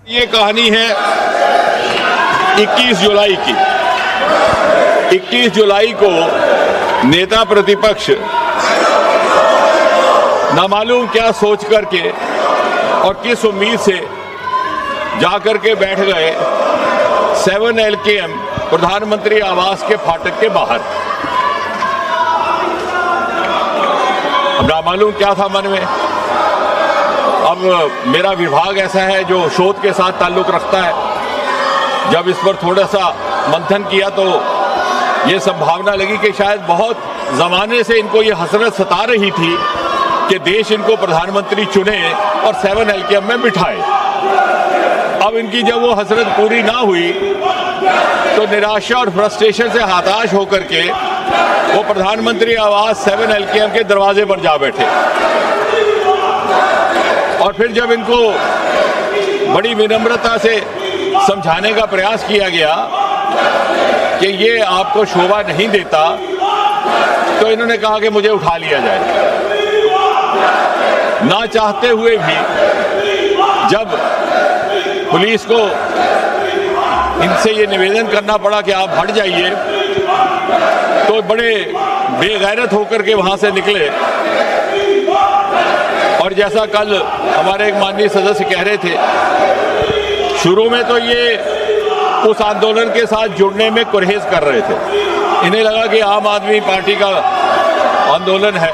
ये कहानी है 21 जुलाई की। 21 जुलाई को नेता प्रतिपक्ष नामालूम क्या सोच करके और किस उम्मीद से जाकर के बैठ गए 7 LKM प्रधानमंत्री आवास के फाटक के बाहर। अब नामालूम क्या था मन में। अब मेरा विभाग ऐसा है जो शोध के साथ ताल्लुक रखता है। जब इस पर थोड़ा सा मंथन किया तो ये संभावना लगी कि शायद बहुत ज़माने से इनको ये हसरत सता रही थी कि देश इनको प्रधानमंत्री चुने और 7 LKM में बिठाए। अब इनकी जब वो हसरत पूरी ना हुई तो निराशा और फ्रस्ट्रेशन से हताश होकर के वो प्रधानमंत्री आवास 7 LKM के दरवाजे पर जा बैठे। और फिर जब इनको बड़ी विनम्रता से समझाने का प्रयास किया गया कि ये आपको शोभा नहीं देता, तो इन्होंने कहा कि मुझे उठा लिया जाए। ना चाहते हुए भी जब पुलिस को इनसे ये निवेदन करना पड़ा कि आप हट जाइए, तो बड़े बेगैरत होकर के वहां से निकले। और जैसा कल हमारे एक माननीय सदस्य कह रहे थे, शुरू में तो ये उस आंदोलन के साथ जुड़ने में गुरेज कर रहे थे। इन्हें लगा कि आम आदमी पार्टी का आंदोलन है,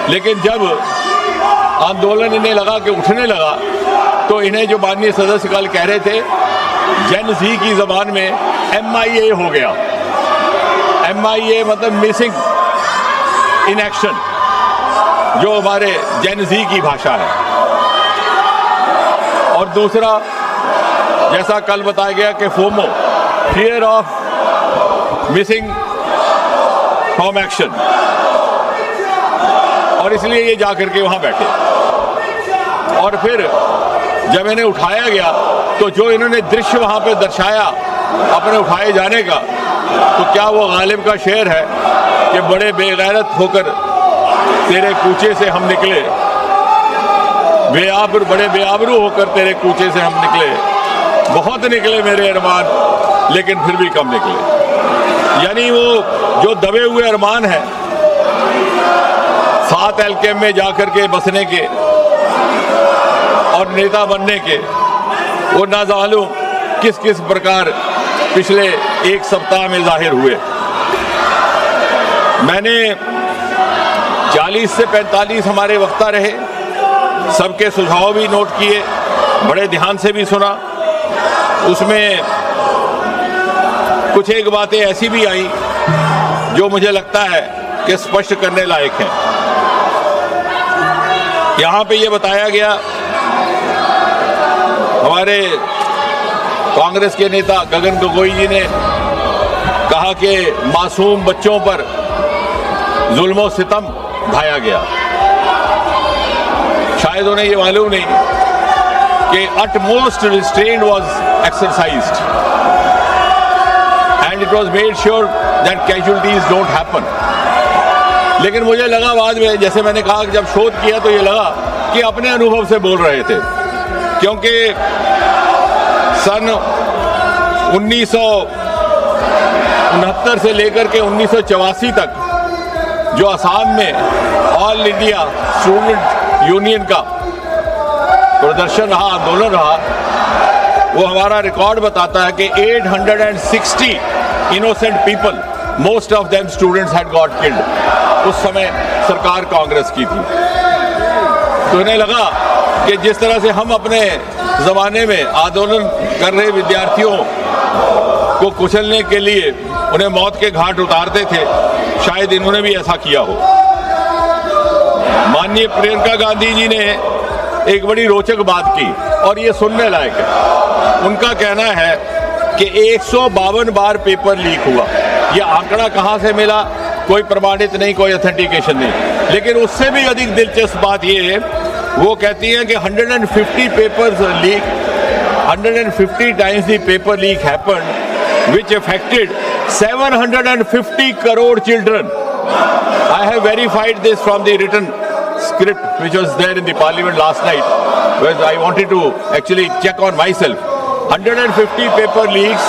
लेकिन जब आंदोलन इन्हें लगा कि उठने लगा तो इन्हें जो माननीय सदस्य कल कह रहे थे, जेन ज़ी की ज़बान में MIA हो गया। MIA मतलब मिसिंग इन एक्शन, जो हमारे जेन ज़ी की भाषा है। और दूसरा, जैसा कल बताया गया कि FOMO, fear of missing from action, और इसलिए ये जाकर के वहां बैठे। और फिर जब इन्हें उठाया गया तो जो इन्होंने दृश्य वहां पे दर्शाया अपने उठाए जाने का, तो क्या वो गालिब का शेर है कि बड़े बेगैरत होकर तेरे कूचे से हम निकले, बड़े बेआबरू होकर तेरे कूचे से हम निकले, बहुत निकले मेरे अरमान लेकिन फिर भी कम निकले। यानी वो जो दबे हुए अरमान है 7 LKM में जाकर के बसने के और नेता बनने के, वो ना मालूम किस किस प्रकार पिछले एक सप्ताह में जाहिर हुए। मैंने 40 से 45 हमारे वक्ता रहे, सबके सुझाव भी नोट किए, बड़े ध्यान से भी सुना। उसमें कुछ एक बातें ऐसी भी आई जो मुझे लगता है कि स्पष्ट करने लायक है। यहाँ पे ये बताया गया, हमारे कांग्रेस के नेता गगन गोगोई जी ने कहा कि मासूम बच्चों पर जुल्म और सितम ढाया गया। शायद उन्हें ये मालूम नहीं कि utmost restraint was exercised and it was made sure that casualties don't happen। लेकिन मुझे लगा बाद में, जैसे मैंने कहा कि जब शोध किया तो ये लगा कि अपने अनुभव से बोल रहे थे, क्योंकि सन 1969 से लेकर के 1984 तक जो असम में ऑल इंडिया स्टूडेंट यूनियन का प्रदर्शन रहा, आंदोलन रहा, वो हमारा रिकॉर्ड बताता है कि 860 innocent people, most of them students had got killed. उस समय सरकार कांग्रेस की थी। तो इन्हें लगा कि जिस तरह से हम अपने ज़माने में आंदोलन कर रहे विद्यार्थियों को कुचलने के लिए उन्हें मौत के घाट उतारते थे, शायद इन्होंने भी ऐसा किया हो। माननीय प्रियंका गांधी जी ने एक बड़ी रोचक बात की और ये सुनने लायक है। उनका कहना है कि 152 बार पेपर लीक हुआ। ये आंकड़ा कहाँ से मिला कोई प्रमाणित नहीं, कोई ऑथेंटिकेशन नहीं। लेकिन उससे भी अधिक दिलचस्प बात ये है, वो कहती हैं कि 150 papers leak, 150 times the paper leak happened which affected 750 crore children। I have verified this from the written script which was there in the parliament last night, where I wanted to actually check on myself. 150 paper leaks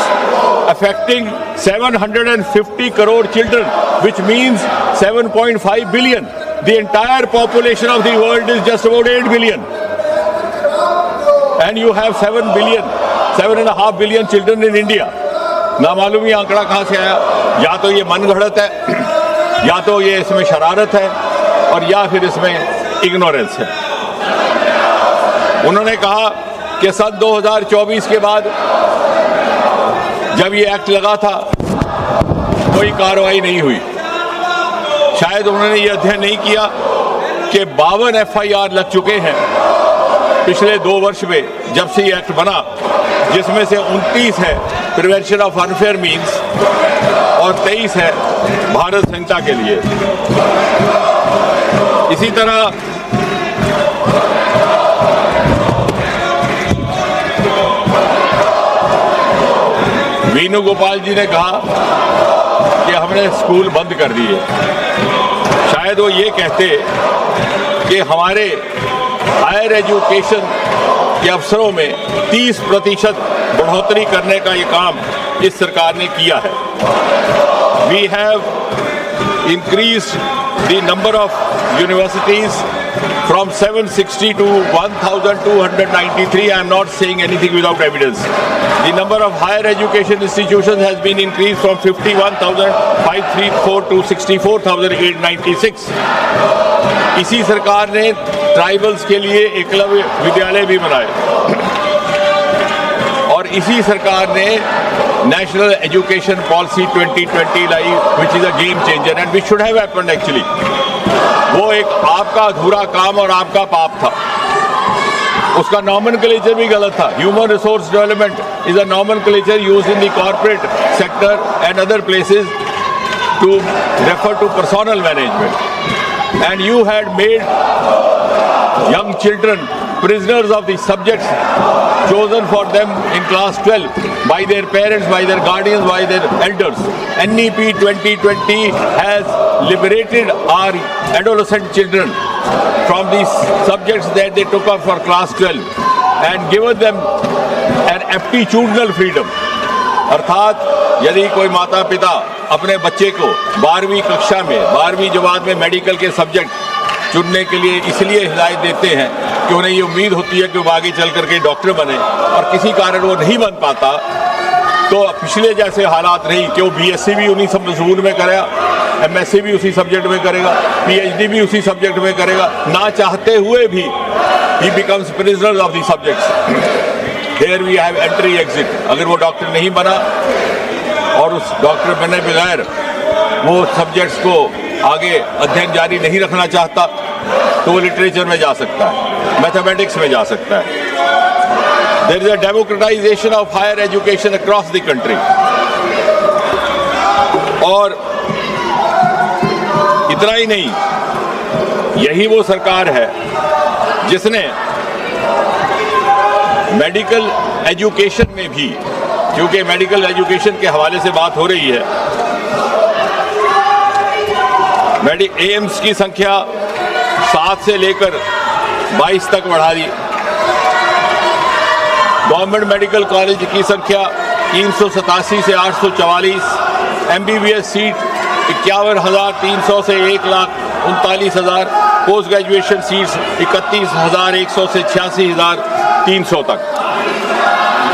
affecting 750 crore children, which means 7.5 billion. The entire population of the world is just about 8 billion. And you have 7.5 billion children in India. ना मालूम ये आंकड़ा कहाँ से आया, या तो ये मनगढ़ंत है, या तो ये इसमें शरारत है, और या फिर इसमें इग्नोरेंस है। उन्होंने कहा कि सन 2024 के बाद जब ये एक्ट लगा था कोई कार्रवाई नहीं हुई। शायद उन्होंने ये अध्ययन नहीं किया कि 52 FIR लग चुके हैं पिछले 2 वर्ष में जब से ये एक्ट बना, जिसमें से 29 है प्रिवेंशन ऑफ अनफेयर मीन्स और 23 है भारत संहिता के लिए। इसी तरह वेणुगोपाल जी ने कहा कि हमने स्कूल बंद कर दिए। शायद वो ये कहते कि हमारे हायर एजुकेशन के अवसरों में 30% बढ़ोतरी करने का ये काम इस सरकार ने किया है। We have increased the number of universities from 760 to 1,293. I am not saying anything without evidence. The number of higher education institutions has been increased from 51,534 to 64,896. इसी सरकार ने ट्राइबल्स के लिए एकलव्य विद्यालय भी बनाए, और इसी सरकार ने national education policy 2020 lie, which is a game changer and which should have happened actually. वो एक आपका अधूरा काम और आपका पाप था। उसका नॉमेनक्लेचर भी गलत था। Human resource development is a nomenclature used in the corporate sector and other places to refer to personnel management, and you had made young children prisoners of the subjects chosen for them in class 12 by their parents, by their guardians, by their elders. NEP 2020 has liberated our adolescent children from these subjects that they took up for class 12 and given them an aptitudinal freedom. अर्थात यदि कोई माता पिता अपने बच्चे को 12वीं कक्षा में 12वीं जमात में मेडिकल के सब्जेक्ट चुनने के लिए इसलिए हिदायत देते हैं कि उन्हें ये उम्मीद होती है कि वो आगे चल करके डॉक्टर बने, और किसी कारण वो नहीं बन पाता, तो पिछले जैसे हालात नहीं कि वो BSc भी उन्हीं सब मजमून में करेगा, MSc भी उसी सब्जेक्ट में करेगा, PhD भी उसी सब्जेक्ट में करेगा, ना चाहते हुए भी ही becomes prisoner of the subjects. There we have entry exit. अगर वो डॉक्टर नहीं बना और उस डॉक्टर बने बगैर वो सब्जेक्ट्स को आगे अध्ययन जारी नहीं रखना चाहता, तो वो लिटरेचर में जा सकता है, मैथमेटिक्स में जा सकता है। There is a democratisation of higher education across the country. और इतना ही नहीं, यही वो सरकार है जिसने मेडिकल एजुकेशन में भी, क्योंकि मेडिकल एजुकेशन के हवाले से बात हो रही है, एम्स की संख्या 7 से लेकर 22 तक बढ़ा दी। गवर्नमेंट मेडिकल कॉलेज की संख्या 387 से 844, MBBS सीट 51,300 से 1,39,000, पोस्ट ग्रेजुएशन सीट्स 31,100 से 86,300 तक।